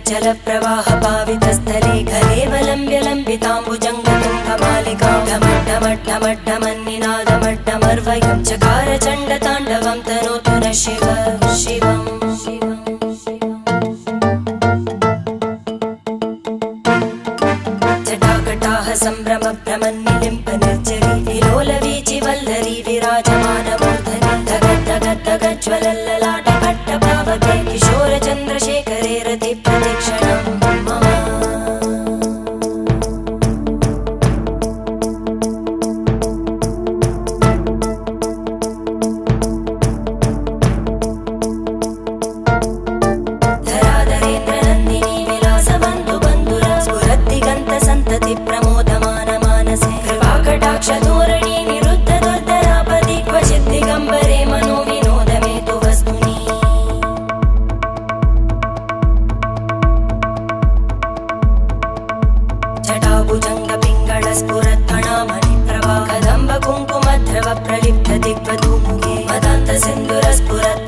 जल प्रवाह पावितस्थले कलेवलम्ब्य लम्बिताम्बुजङ्गतुङ्गमालिकां ढमड्ढमड्ढमड्ढमन्निनादमड्ढमर्वयं चकार चण्डताण्डवं तनोतु न शिव शिवम् जटाकटाः सम्भ्रम भ्रमन्निलिम्प निर्जरी विलोलवीचि वल्लरी विराजमानमूर्धनि धगद्धगद्धगज्ज्वलल्ललाट पट्टपावके किशोर चन्द्रशेखरे रति प्रदक्षिणं मम धराधरेन्द्रनन्दिनी विलासबन्धु बन्धुर स्फुरद्दिगन्त सन्तति प्रमोदमान मानसे कृपाकटाक्ष धोरणी निरुद्ध दुर्धरापदि क्वचित् दिगम्बरे मनो विनोदमेतु वस्तुनि जटाभुजङ्ग पिङ्गळ स्फुरत्फणामणि प्रभा कदम्ब कुङ्कुमध्रव प्रलिप्त दिग्वधूमुखे मदान्त सिन्धुर स्फुरत्